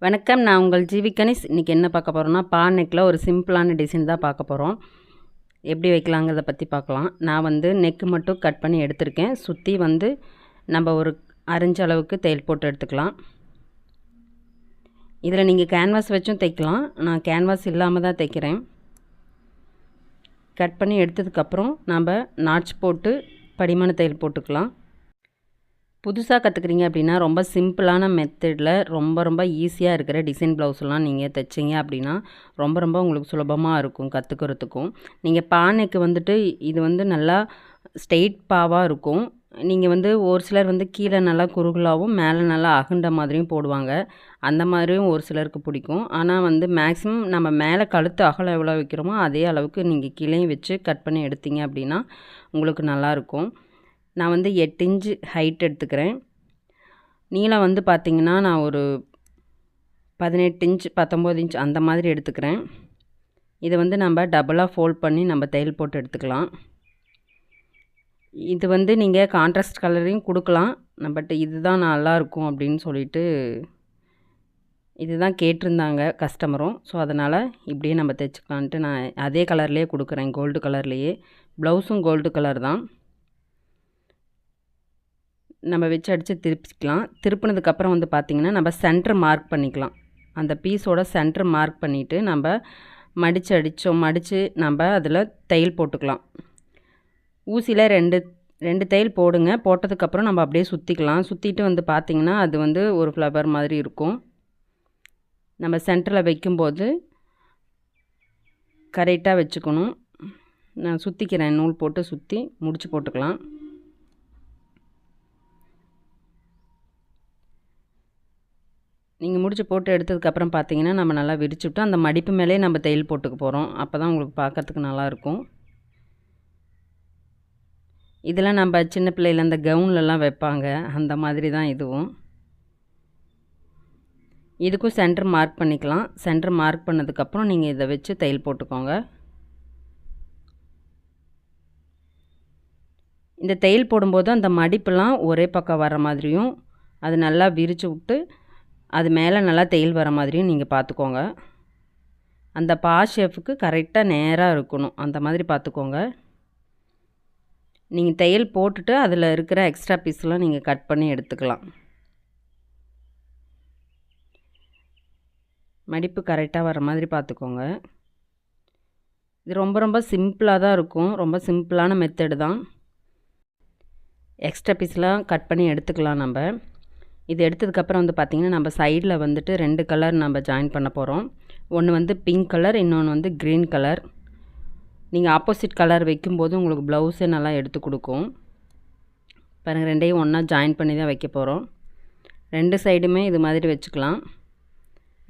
வணக்கம், நான் உங்கள் ஜிவி கணேஷ். இன்றைக்கி என்ன பார்க்க போகிறோன்னா, பா நெக்கில் ஒரு சிம்பிளான டிசைன் தான் பார்க்க போகிறோம். எப்படி வைக்கலாங்கிறத பற்றி பார்க்கலாம். நான் வந்து நெக்கு மட்டும் கட் பண்ணி எடுத்திருக்கேன். சுற்றி வந்து நம்ம ஒரு 1/2 இன்ச் அளவுக்கு தையல் போட்டு எடுத்துக்கலாம். இதில் நீங்கள் கேன்வாஸ் வச்சும் தைக்கலாம். நான் கேன்வாஸ் இல்லாமல் தான் தைக்கிறேன். கட் பண்ணி எடுத்ததுக்கப்புறம் நம்ம நாட்ச் போட்டு படிமான தையல் போட்டுக்கலாம். புதுசாக கற்றுக்குறீங்க அப்படின்னா ரொம்ப சிம்பிளான மெத்தடில் ரொம்ப ஈஸியாக இருக்கிற டிசைன் ப்ளவுஸ்லாம் நீங்கள் தைச்சிங்க அப்படின்னா ரொம்ப உங்களுக்கு சுலபமாக இருக்கும் கற்றுக்கிறதுக்கும். நீங்கள் பானைக்கு வந்துட்டு இது வந்து நல்லா ஸ்ட்ரெயிட் பாவாக இருக்கும். நீங்கள் வந்து ஒரு சிலர் வந்து கீழே நல்லா குறுகலாகவும் மேலே நல்லா அகண்ட மாதிரியும் போடுவாங்க. அந்த மாதிரியும் ஒரு சிலருக்கு பிடிக்கும். ஆனால் வந்து மேக்ஸிமம் நம்ம மேலே கழுத்து அகலம் எவ்வளோ வைக்கிறோமோ அதே அளவுக்கு நீங்கள் கீழேயும் வச்சு கட் பண்ணி எடுத்தீங்க அப்படின்னா உங்களுக்கு நல்லாயிருக்கும். நான் வந்து 8 இன்ச்சு ஹைட் எடுத்துக்கிறேன். நீளம் வந்து பார்த்திங்கன்னா நான் ஒரு 18 இன்ச் 19 இன்ச் அந்த மாதிரி எடுத்துக்கிறேன். இதை வந்து நம்ம டபுளாக ஃபோல்ட் பண்ணி நம்ம தையல் போட்டு எடுத்துக்கலாம். இது வந்து நீங்கள் கான்ட்ராஸ்ட் கலரையும் கொடுக்கலாம். பட் இதுதான் நல்லாயிருக்கும் அப்படின்னு சொல்லிட்டு இதுதான் கேட்டிருந்தாங்க கஸ்டமரும். ஸோ அதனால் இப்படியே நம்ம தைச்சிக்கலான்ட்டு நான் அதே கலர்லேயே கொடுக்குறேன், கோல்டு கலர்லேயே. ப்ளவுஸும் கோல்டு கலர் தான். நம்ம வச்சு அடித்து திருப்பிக்கலாம். திருப்பினதுக்கப்புறம் வந்து பார்த்திங்கன்னா நம்ம சென்டர் மார்க் பண்ணிக்கலாம். அந்த பீஸோட சென்டர் மார்க் பண்ணிவிட்டு நம்ம மடித்து நம்ம அதில் தையல் போட்டுக்கலாம். ஊசியில் ரெண்டு தையல் போடுங்க. போட்டதுக்கப்புறம் நம்ம அப்படியே சுற்றிக்கலாம். சுற்றிட்டு வந்து பார்த்திங்கன்னா அது வந்து ஒரு ஃப்ளவர் மாதிரி இருக்கும். நம்ம சென்டரில் வைக்கும்போது கரெக்டாக வச்சுக்கணும். நான் சுற்றிக்கிறேன், நூல் போட்டு சுற்றி முடிச்சு போட்டுக்கலாம். நீங்கள் முடிச்சு போட்டு எடுத்ததுக்கப்புறம் பார்த்தீங்கன்னா நம்ம நல்லா விரிச்சுட்டு அந்த மடிப்பு மேலே நம்ம தையல் போட்டுக்க போகிறோம். அப்போ தான் உங்களுக்கு பார்க்கறதுக்கு நல்லாயிருக்கும். இதெல்லாம் நம்ம சின்ன பிள்ளையில் அந்த கவுன்லலாம் வைப்பாங்க, அந்த மாதிரி தான் இதுவும். இதுக்கும் சென்டர் மார்க் பண்ணிக்கலாம். சென்டர் மார்க் பண்ணதுக்கப்புறம் நீங்கள் இதை வச்சு தையல் போட்டுக்கோங்க. இந்த தையல் போடும்போது அந்த மடிப்பெல்லாம் ஒரே பக்கம் வர மாதிரியும் அது நல்லா விரித்து விட்டு அது மேலே நல்லா தையல் வர மாதிரியும் நீங்கள் பார்த்துக்கோங்க. அந்த பா ஷேப்புக்கு கரெக்டாக நேராக இருக்கணும், அந்த மாதிரி பார்த்துக்கோங்க. நீங்கள் தையல் போட்டுட்டு அதில் இருக்கிற எக்ஸ்ட்ரா பீஸ்லாம் நீங்கள் கட் பண்ணி எடுத்துக்கலாம். மடிப்பு கரெக்டாக வர மாதிரி பார்த்துக்கோங்க. இது ரொம்ப சிம்பிளாக தான் இருக்கும். ரொம்ப சிம்பிளான மெத்தடு தான். எக்ஸ்ட்ரா பீஸ்லாம் கட் பண்ணி எடுத்துக்கலாம். நம்ம இது எடுத்ததுக்கப்புறம் வந்து பார்த்திங்கன்னா நம்ம சைடில் வந்துட்டு 2 கலர் நம்ம ஜாயின் பண்ண போகிறோம். ஒன்று வந்து பிங்க் கலர், இன்னொன்று வந்து க்ரீன் கலர். நீங்கள் ஆப்போசிட் கலர் வைக்கும்போது உங்களுக்கு ப்ளவுஸே நல்லா எடுத்து கொடுக்கும். பாருங்கள், ரெண்டையும் ஒன்றா ஜாயின் பண்ணி தான் வைக்க போகிறோம். 2 சைடுமே இது மாதிரி வச்சுக்கலாம்.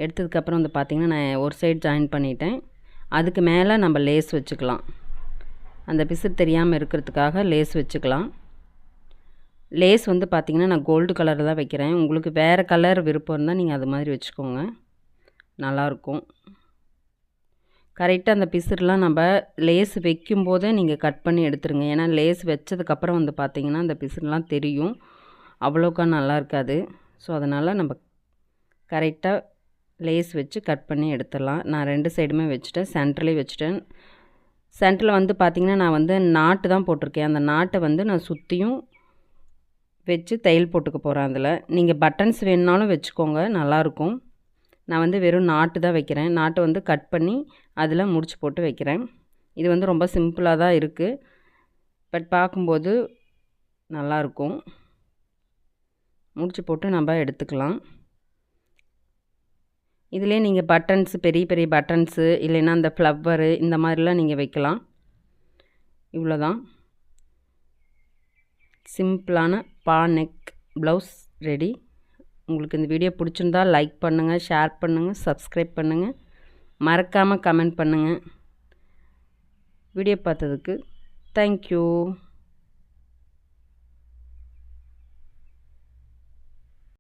எடுத்ததுக்கப்புறம் வந்து பார்த்திங்கன்னா நான் ஒரு சைடு ஜாயின் பண்ணிட்டேன். அதுக்கு மேலே நம்ம லேஸ் வச்சுக்கலாம். அந்த பிசு தெரியாமல் இருக்கிறதுக்காக லேஸ் வச்சுக்கலாம். லேஸ் வந்து பார்த்திங்கன்னா நான் கோல்டு கலர் தான் வைக்கிறேன். உங்களுக்கு வேறு கலர் விருப்பம் இருந்தால் நீங்கள் அது மாதிரி வச்சுக்கோங்க, நல்லாயிருக்கும். கரெக்டாக அந்த பிசுறுலாம் நம்ம லேஸ் வைக்கும்போதே நீங்கள் கட் பண்ணி எடுத்துருங்க. ஏன்னா லேஸ் வச்சதுக்கப்புறம் வந்து பார்த்திங்கன்னா அந்த பிசுறுலாம் தெரியும், அவ்வளோக்கா நல்லா இருக்காது. ஸோ அதனால் நம்ம கரெக்டாக லேஸ் வச்சு கட் பண்ணி எடுத்துடலாம். நான் 2 சைடுமே வச்சுட்டேன், சென்டர்லேயே வச்சுட்டேன். சென்டரில் வந்து பார்த்திங்கன்னா நான் வந்து நாட்டு தான் போட்டிருக்கேன். அந்த நாட்டை வந்து நான் சுற்றியும் வச்சு தையல் போட்டுக்க போகிறேன். அதில் நீங்கள் பட்டன்ஸ் வேணுனாலும் வச்சுக்கோங்க, நல்லாயிருக்கும். நான் வந்து வெறும் நாட்டு தான் வைக்கிறேன். நாட்டை வந்து கட் பண்ணி அதில் முடிச்சு போட்டு வைக்கிறேன். இது வந்து ரொம்ப சிம்பிளாக தான் இருக்குது, பட் பார்க்கும்போது நல்லாயிருக்கும். முடிச்சு போட்டு நம்ம எடுத்துக்கலாம். இதிலே நீங்கள் பட்டன்ஸு, பெரிய பட்டன்ஸு இல்லைன்னா அந்த ஃப்ளவரு இந்த மாதிரிலாம் நீங்கள் வைக்கலாம். இவ்வளோதான், சிம்பிளான பா நெக் ப்ளவுஸ் ரெடி. உங்களுக்கு இந்த வீடியோ பிடிச்சிருந்தால் லைக் பண்ணுங்கள், ஷேர் பண்ணுங்கள், சப்ஸ்கிரைப் பண்ணுங்கள், மறக்காமல் கமெண்ட் பண்ணுங்கள். வீடியோ பார்த்ததுக்கு தேங்க்யூ.